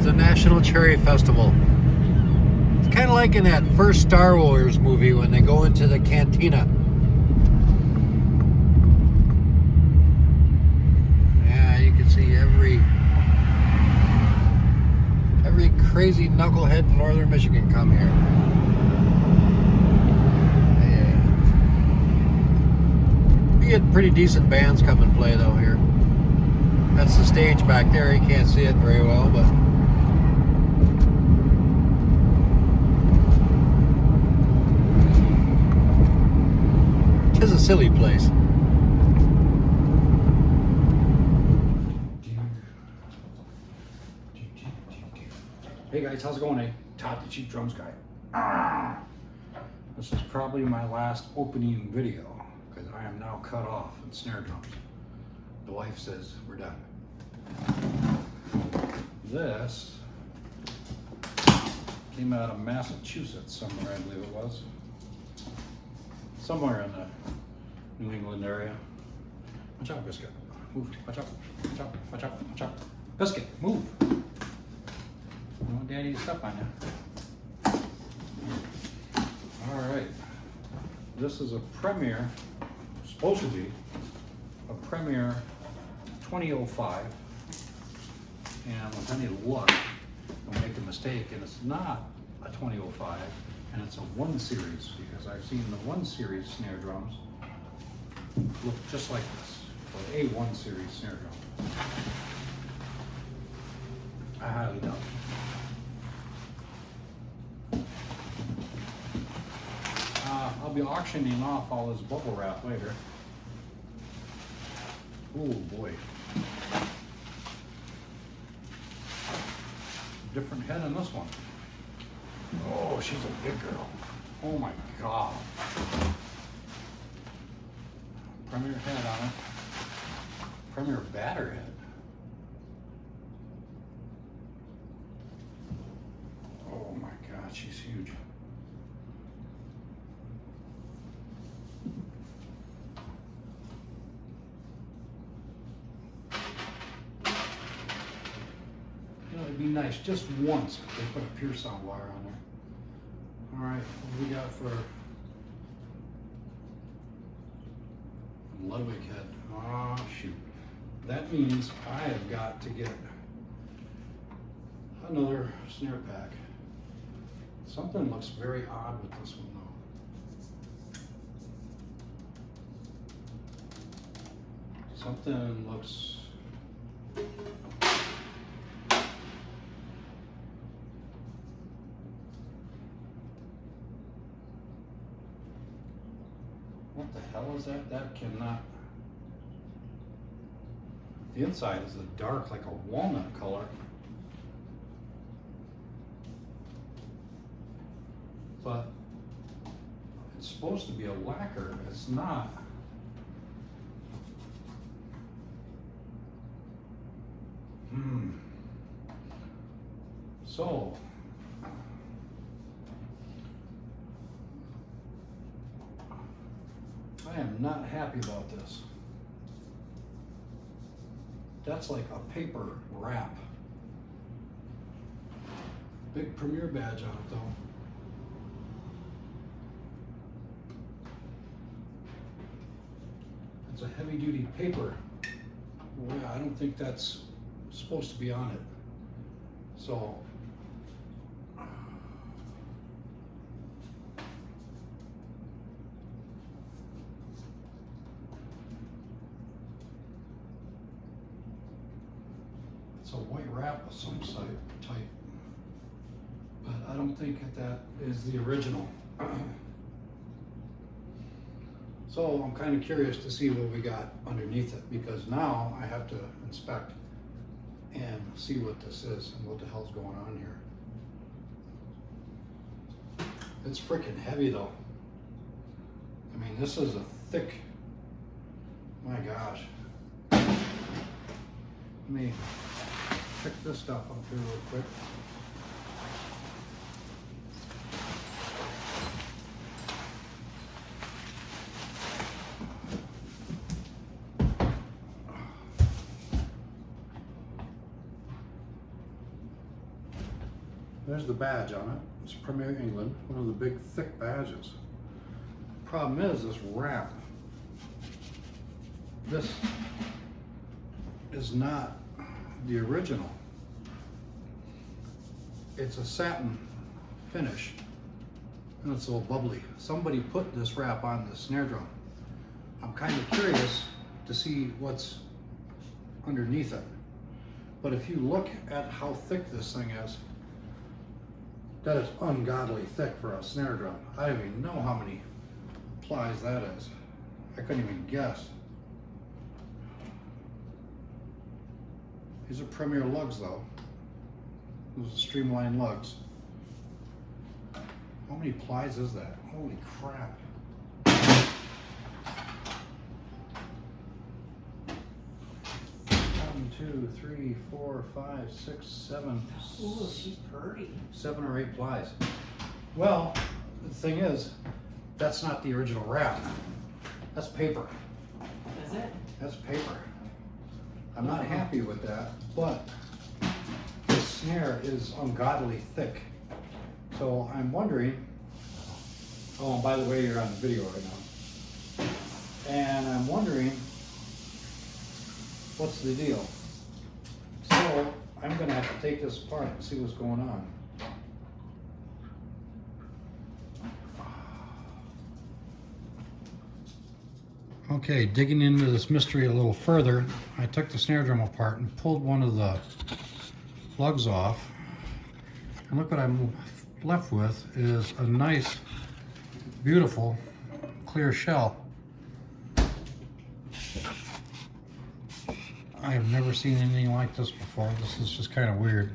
the National Cherry Festival. It's kind of like in that first Star Wars movie when they go into the cantina. Yeah, you can see every crazy knucklehead in northern Michigan come here. Yeah. We get pretty decent bands come and play though here. That's the stage back there. You can't see it very well, but it's a silly place. Hey guys, how's it going? Todd the Cheap Drums Guy. This is probably my last opening video because I am now cut off in snare drums. The wife says we're done. This came out of Massachusetts somewhere, I believe it was. Somewhere in the New England area. Watch out, Biscuit. Move. Watch out. Watch out. Watch out. Watch out. Biscuit, move. You want Daddy to step on you. Alright. This is a Premier, supposed to be a Premier 2005. And with any luck, I'll make a mistake and it's not a 2005 and it's a 1 series, because I've seen the 1 series snare drums look just like this, or a 1 series snare drum. I highly doubt it. I'll be auctioning off all this bubble wrap later. Oh boy. Different head in this one. Oh, she's a big girl. Oh my God. Premier head on it. Premier batter head. Oh my God, she's huge. It'd be nice just once if they put a pure sound wire on there. All right, what do we got for Ludwig head? Ah, shoot. That means I have got to get another snare pack. Something looks very odd with this one though. Something looks what the hell is that? That cannot. The inside is a dark, like a walnut color. But it's supposed to be a lacquer. It's not. So. I am not happy about this. That's like a paper wrap. Big Premier badge on it though. It's a heavy duty paper. Well, yeah, I don't think that's supposed to be on it. So it's a white wrap of some type, but I don't think that is the original. So I'm kind of curious to see what we got underneath it, because now I have to inspect and see what this is and what the hell's going on here. It's freaking heavy though. I mean, this is a thick, my gosh. Let me pick this stuff up here real quick. There's the badge on it. It's Premier England, one of the big thick badges. Problem is this wrap. This is not the original. It's a satin finish and it's a little bubbly. Somebody put this wrap on the snare drum. I'm kind of curious to see what's underneath it. But if you look at how thick this thing is, that is ungodly thick for a snare drum. I don't even know how many plies that is. I couldn't even guess. These are Premier lugs though. Those are streamlined lugs. How many plies is that? Holy crap. 1, 2, 3, 4, 5, 6, 7. Ooh, she's pretty. 7 or 8 plies. Well, the thing is, that's not the original wrap. That's paper. Is it? That's paper. I'm not happy with that, but the snare is ungodly thick. So I'm wondering, oh, and by the way, you're on the video right now. And I'm wondering, what's the deal? So I'm gonna have to take this apart and see what's going on. Okay, digging into this mystery a little further, I took the snare drum apart and pulled one of the lugs off. And look what I'm left with is a nice, beautiful, clear shell. I have never seen anything like this before. This is just kind of weird.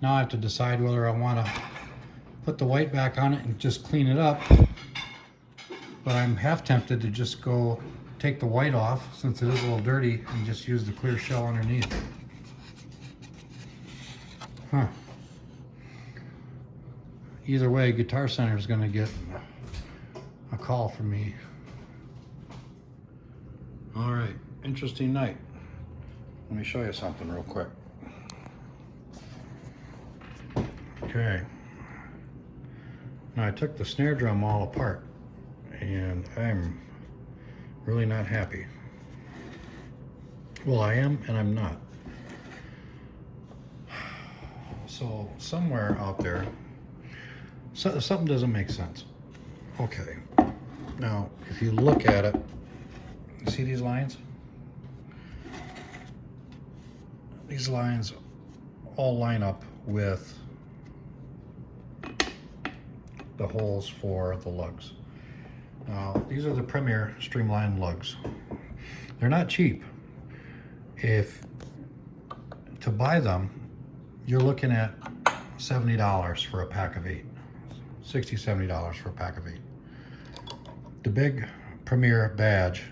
Now I have to decide whether I want to put the white back on it and just clean it up. But I'm half tempted to just go take the white off, since it is a little dirty, and just use the clear shell underneath. Huh. Either way, Guitar Center is going to get a call from me. All right, interesting night. Let me show you something real quick. Okay. Now I took the snare drum all apart, and I'm really not happy. Well, I am and I'm not. So somewhere out there, something doesn't make sense. Okay, now if you look at it, you see these lines? These lines all line up with the holes for the lugs. Now, these are the Premier Streamline lugs. They're not cheap. If to buy them, you're looking at $70 for a pack of 8. $60, $70 for a pack of 8. The big Premier badge,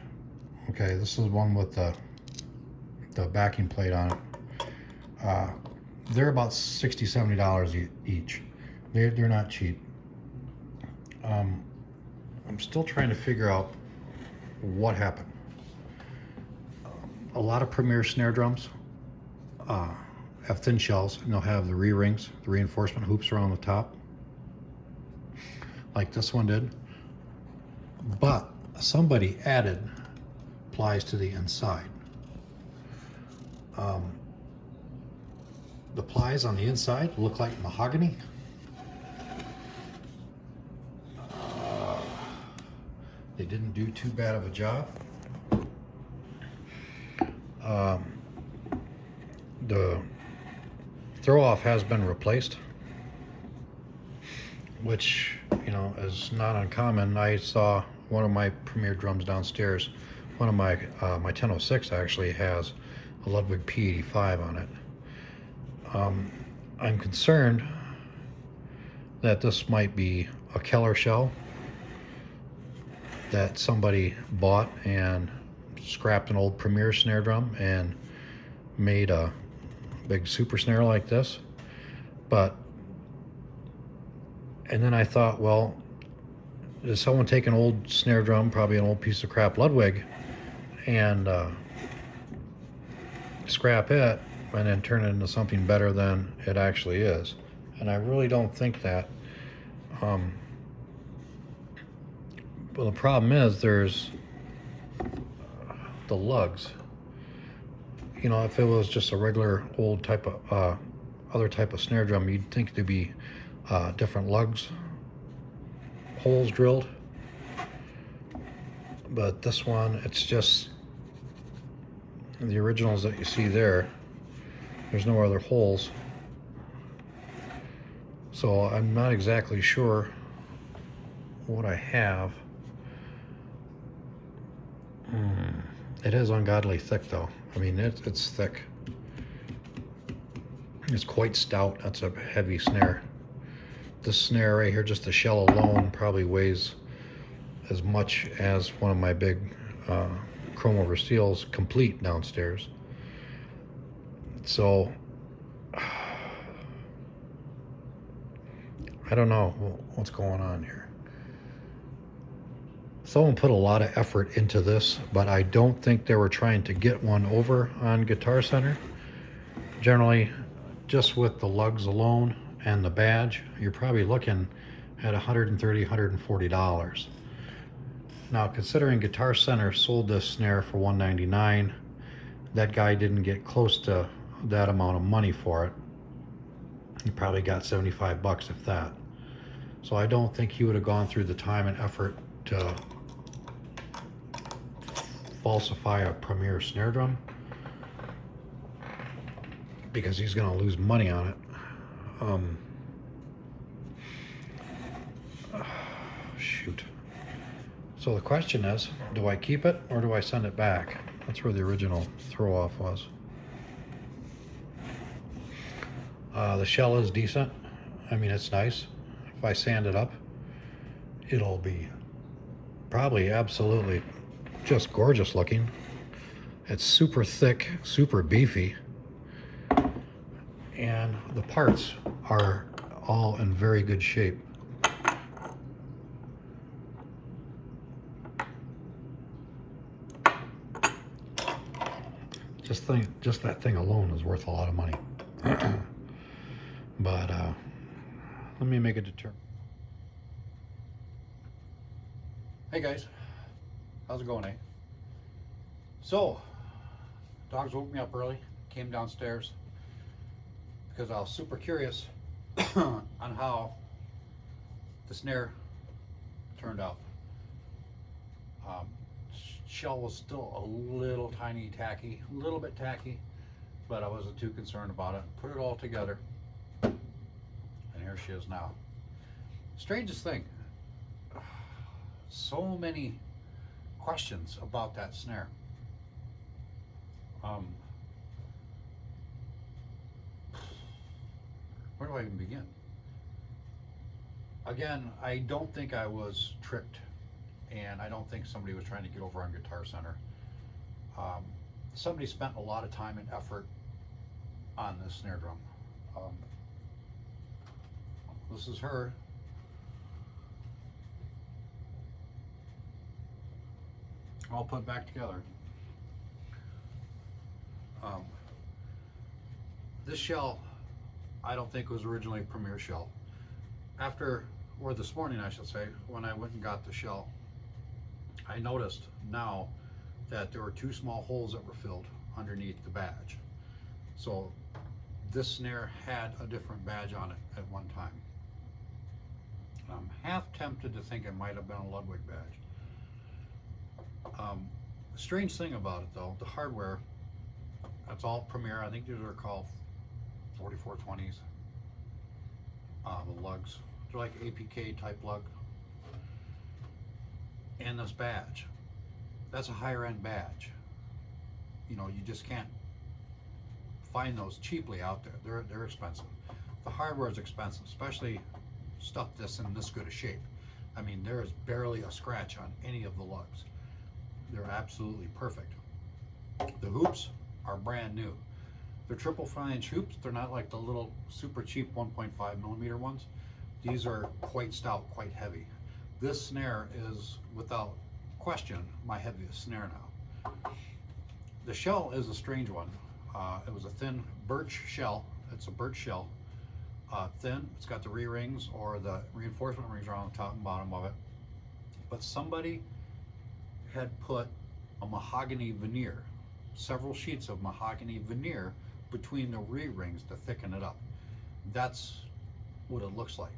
okay, this is one with the backing plate on it. They're about $60, $70 each. They're not cheap. I'm still trying to figure out what happened. A lot of Premier snare drums have thin shells, and they'll have the re-rings, the reinforcement hoops around the top, like this one did. But somebody added plies to the inside. The plies on the inside look like mahogany. They didn't do too bad of a job. The throw-off has been replaced, which, you know, is not uncommon. I saw one of my Premier drums downstairs. One of my my 1006 actually has a Ludwig P85 on it. I'm concerned that this might be a Keller shell that somebody bought and scrapped an old Premier snare drum and made a big super snare like this. And then I thought, well, did someone take an old snare drum, probably an old piece of crap Ludwig, and scrap it and then turn it into something better than it actually is? and I really don't think that. Well, the problem is there's the lugs. You know, if it was just a regular old type of other type of snare drum, you'd think there'd be different lugs, holes drilled. But this one, it's just the originals that you see there. There's no other holes. So I'm not exactly sure what I have. It is ungodly thick though. I mean, it's thick. It's quite stout. That's a heavy snare. This snare right here, just the shell alone, probably weighs as much as one of my big chrome over steels complete downstairs. So I don't know what's going on here. Someone put a lot of effort into this, but I don't think they were trying to get one over on Guitar Center. Generally, just with the lugs alone and the badge, you're probably looking at $130, $140. Now, considering Guitar Center sold this snare for $199, that guy didn't get close to that amount of money for it. He probably got 75 bucks, if that. So I don't think he would have gone through the time and effort to falsify a Premier snare drum, because he's going to lose money on it. Shoot. So the question is, do I keep it or do I send it back? That's where the original throw off was. The shell is decent. I mean, it's nice. If I sand it up, it'll be probably absolutely just gorgeous looking. It's super thick, super beefy, and the parts are all in very good shape. Just that thing alone is worth a lot of money. But let me make a determination. Hey guys, how's it going, eh? So, dogs woke me up early, came downstairs because I was super curious on how the snare turned out. Shell was still a little tiny tacky, a little bit tacky, but I wasn't too concerned about it. Put it all together, and here she is now. Strangest thing, so many questions about that snare. Where do I even begin? Again, I don't think I was tricked, and I don't think somebody was trying to get over on Guitar Center. Somebody spent a lot of time and effort on this snare drum. This is her. All put back together. This shell, I don't think was originally a Premier shell. Or this morning I should say, when I went and got the shell, I noticed now that there were two small holes that were filled underneath the badge. So this snare had a different badge on it at one time. I'm half tempted to think it might have been a Ludwig badge. The strange thing about it though, the hardware, that's all Premier. I think these are called 4420s. The lugs, they're like APK type lug. And this badge, that's a higher end badge. You know, you just can't find those cheaply out there. They're expensive. The hardware is expensive, especially stuff that's in this good a shape. I mean, there is barely a scratch on any of the lugs. They're absolutely perfect. The hoops are brand new. They're triple flange hoops. They're not like the little super cheap 1.5 millimeter ones. These are quite stout, quite heavy. This snare is, without question, my heaviest snare now. The shell is a strange one. It was a thin birch shell. It's a birch shell. thin. It's got the re-rings or the reinforcement rings around the top and bottom of it. But somebody had put a mahogany veneer, several sheets of mahogany veneer between the re-rings to thicken it up. That's what it looks like.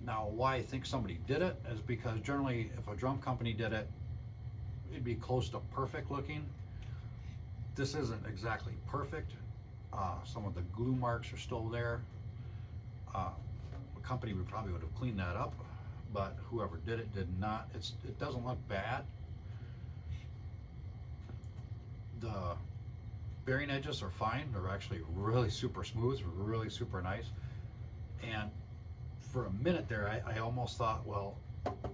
Now, why I think somebody did it is because generally if a drum company did it, it'd be close to perfect looking. This isn't exactly perfect. Some of the glue marks are still there. The company probably would have cleaned that up, but whoever did it did not. It doesn't look bad. The bearing edges are fine. They're actually really super smooth, really super nice. And for a minute there, I almost thought, well,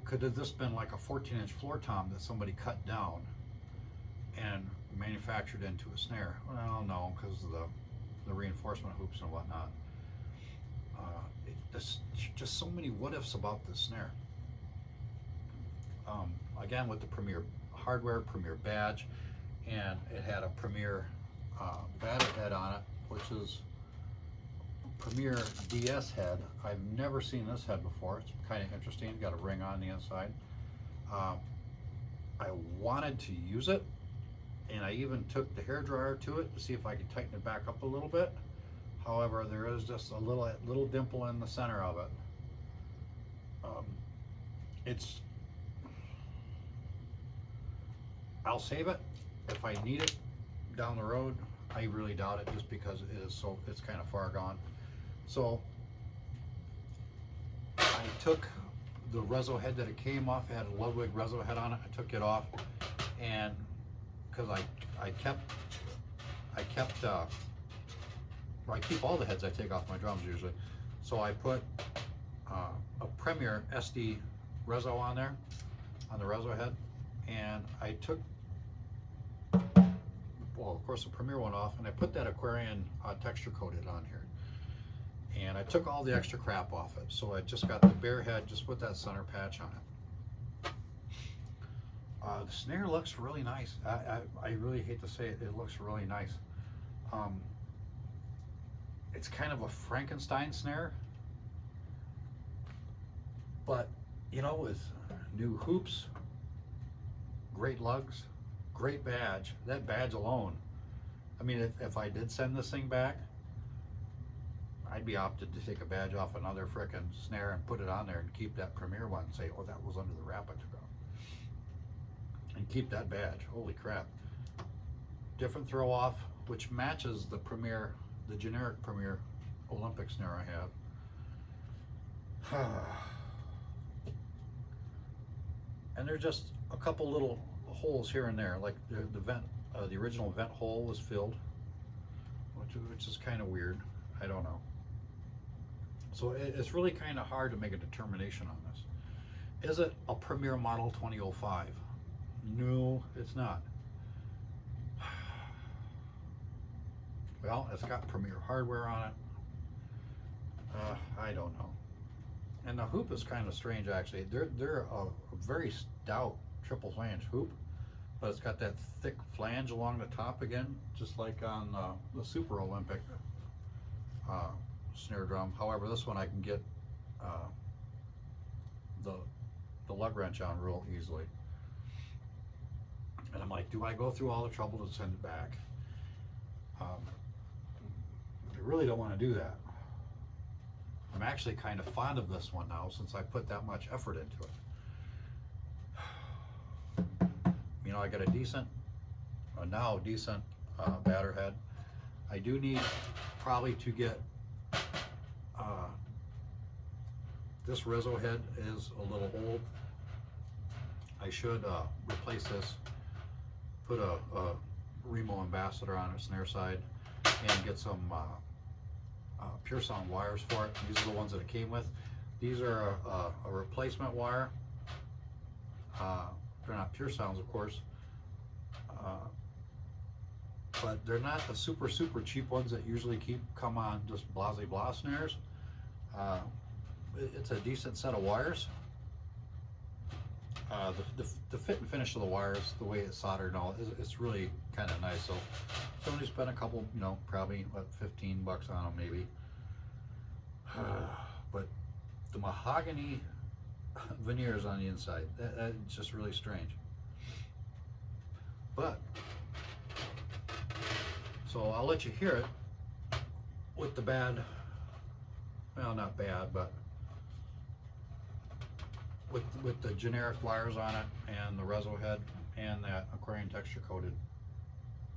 could have this been like a 14-inch floor tom that somebody cut down and manufactured into a snare? Well, no, because of the reinforcement hoops and whatnot. There's just so many what ifs about this snare. Again, with the Premier hardware, Premier badge, and it had a Premier batter head on it, which is Premier DS head. I've never seen this head before. It's kind of interesting. Got a ring on the inside. I wanted to use it, and I even took the hair dryer to it to see if I could tighten it back up a little bit. However, there is just a little dimple in the center of it. I'll save it if I need it down the road. I really doubt it, just because it's kind of far gone. So I took the reso head that it came off. It had a Ludwig reso head on it. I took it off, and because I keep all the heads I take off my drums usually. So I put a Premier SD reso on there, on the reso head, and I took, well, of course, the Premier one off, and I put that Aquarian texture coated on here. And I took all the extra crap off it. So I just got the bare head, just with that center patch on it. The snare looks really nice. I really hate to say it, it looks really nice. It's kind of a Frankenstein snare, but you know, with new hoops, great lugs, great badge. That badge alone, I mean, if I did send this thing back, I'd be opted to take a badge off another frickin' snare and put it on there and keep that Premier one and say, oh, that was under the wrap I took off. And keep that badge. Holy crap. Different throw off, which matches the Premier, the generic Premier Olympic snare I have. And there's just a couple little holes here and there, like the vent, the original vent hole was filled, which is kind of weird. I don't know. So it's really kind of hard to make a determination on this. Is it a Premier model 2005? No, it's not. Well, it's got Premier hardware on it. I don't know. And the hoop is kind of strange, actually. They're a very stout triple flange hoop, but it's got that thick flange along the top again, just like on the Super Olympic snare drum. However, this one I can get the lug wrench on real easily. And I'm like, do I go through all the trouble to send it back? I really don't want to do that. I'm actually kind of fond of this one now, since I put that much effort into it. You know, I got a decent batter head. I do need probably to get this reso head is a little old. I should replace this, put a Remo Ambassador on a snare side, and get some Pure Sound wires for it. These are the ones that it came with. These are a replacement wire. They're not Pure Sounds, of course, but they're not the super cheap ones that usually come on just blah snares. It's a decent set of wires. The fit and finish of the wires, the way it's soldered and all, it's really kind of nice. So somebody spent a couple, you know, probably what, $15 on them maybe. But the mahogany veneers on the inside, that's just really strange. But, so I'll let you hear it with the bad, well, not bad, but with the generic wires on it and the reso head and that aquarium texture coated.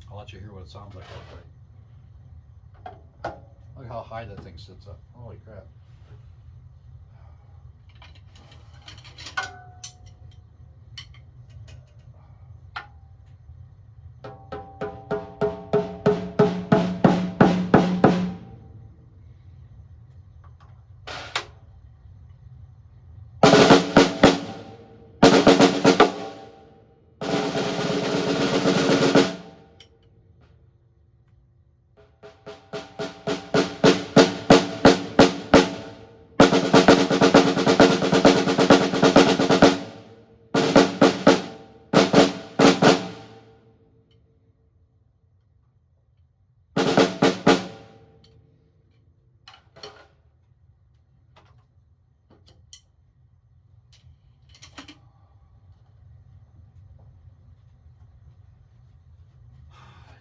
I'll let you hear what it sounds like real quick. Look how high that thing sits up. Holy crap.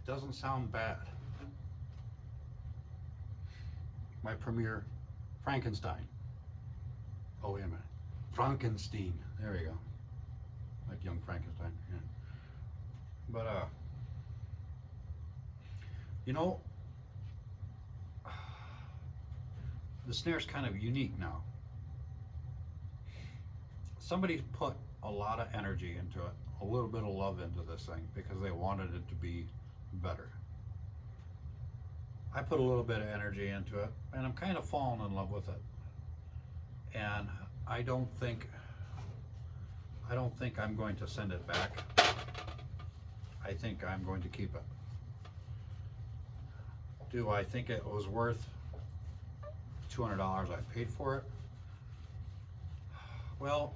It doesn't sound bad. My Premier Frankenstein. Oh, wait a minute. Frankenstein. There we go. Like young Frankenstein. Yeah. But, you know, the snare's kind of unique now. Somebody put a lot of energy into it, a little bit of love into this thing because they wanted it to be better. I put a little bit of energy into it and I'm kind of falling in love with it. And I don't think I'm going to send it back. I think I'm going to keep it. Do I think it was worth $200 I paid for it? Well,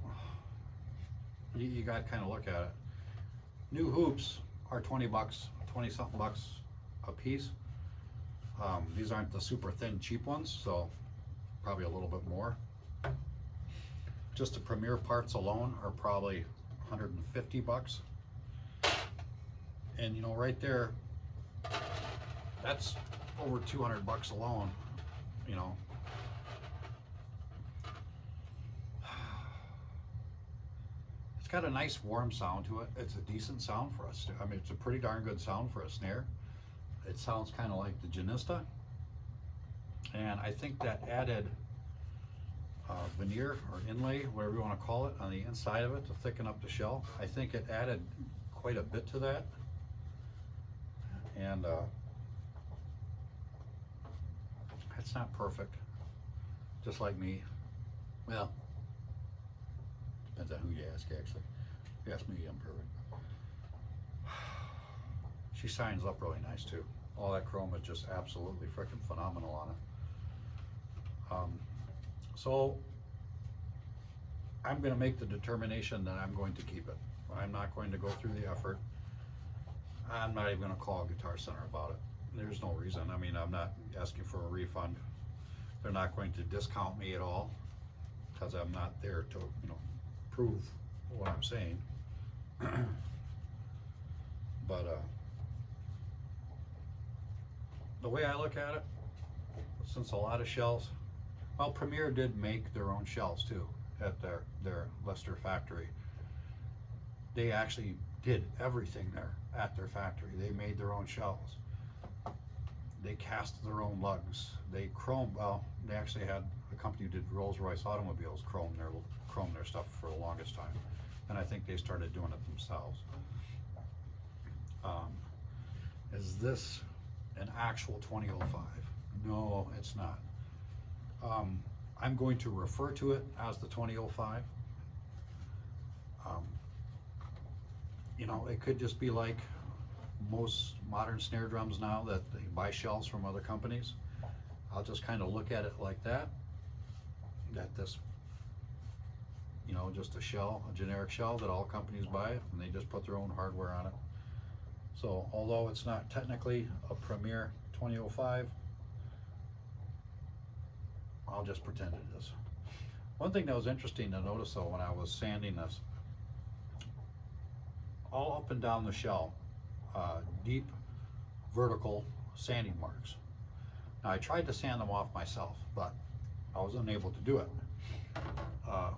you got to kind of look at it. New hoops are 20 bucks, 20 something bucks a piece. These aren't the super thin cheap ones, so probably a little bit more. Just the Premier parts alone are probably 150 bucks. And you know, right there, that's over 200 bucks alone, you know. It's got a nice warm sound to it. It's a decent sound for us. I mean, it's a pretty darn good sound for a snare. It sounds kind of like the Janista. And I think that added veneer or inlay, whatever you want to call it, on the inside of it to thicken up the shell, I think it added quite a bit to that. And it's not perfect, just like me. Well, depends on who you ask, actually. If you ask me, I'm perfect. She shines up really nice too. All that chrome is just absolutely freaking phenomenal on it. So I'm going to make the determination that I'm going to keep it. I'm not going to go through the effort. I'm not even going to call Guitar Center about it. There's no reason. I mean, I'm not asking for a refund. They're not going to discount me at all because I'm not there to, you know, prove what I'm saying. But the way I look at it, since a lot of shells, well, Premier did make their own shells too at their Leicester factory. They actually did everything there at their factory. They made their own shells. They cast their own lugs. They chromed, well, they actually had a company who did Rolls-Royce automobiles chrome their stuff for the longest time. And I think they started doing it themselves. Is this an actual 2005? No, it's not. I'm going to refer to it as the 2005. You know, it could just be like most modern snare drums now that they buy shells from other companies. I'll just kind of look at it like that this, you know, just a shell, a generic shell that all companies buy, and they just put their own hardware on it. So although it's not technically a Premier 2005, I'll just pretend it is. One thing that was interesting to notice though when I was sanding this, all up and down the shell, deep vertical sanding marks. Now I tried to sand them off myself, but I was unable to do it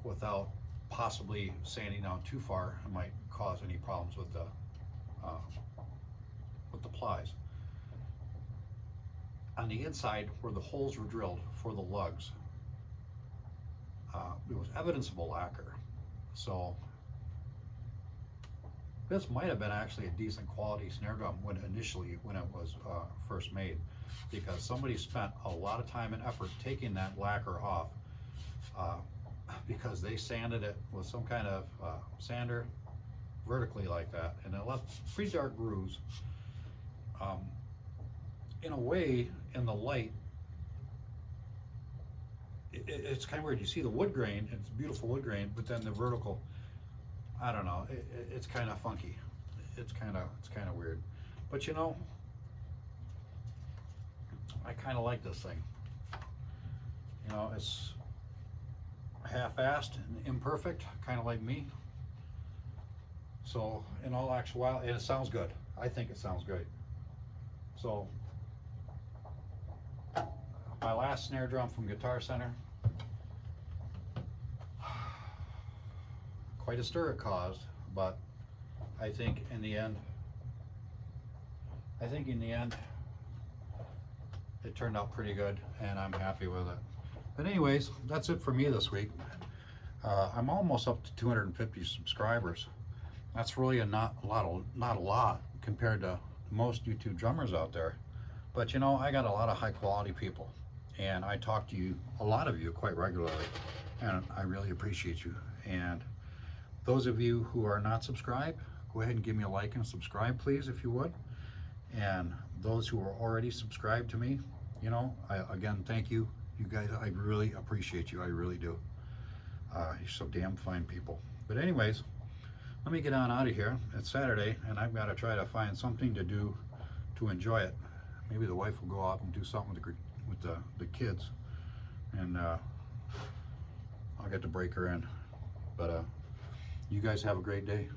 without possibly sanding down too far. It might cause any problems with the plies. On the inside where the holes were drilled for the lugs, there was evidence of a lacquer. So this might have been actually a decent quality snare drum when it was first made, because somebody spent a lot of time and effort taking that lacquer off, because they sanded it with some kind of sander vertically like that, and it left pretty dark grooves. In a way, in the light, it's kind of weird. You see the wood grain, it's beautiful wood grain, but then the vertical, I don't know, it's kind of funky. It's kind of weird. But you know, I kind of like this thing. You know, it's half-assed and imperfect, kind of like me. So in all actuality, it sounds good. I think it sounds great. So my last snare drum from Guitar Center, quite a stir it caused, but I think in the end it turned out pretty good, and I'm happy with it. But anyways, that's it for me this week. I'm almost up to 250 subscribers. That's really not a lot compared to most YouTube drummers out there. But you know, I got a lot of high quality people, and I talk to you, a lot of you, quite regularly, and I really appreciate you. And those of you who are not subscribed, go ahead and give me a like and subscribe, please, if you would. And those who are already subscribed to me, you know, again, thank you. You guys, I really appreciate you. I really do. You're so damn fine people. But anyways, let me get on out of here. It's Saturday, and I've got to try to find something to do to enjoy it. Maybe the wife will go out and do something with the kids, and I'll get to break her in. But you guys have a great day.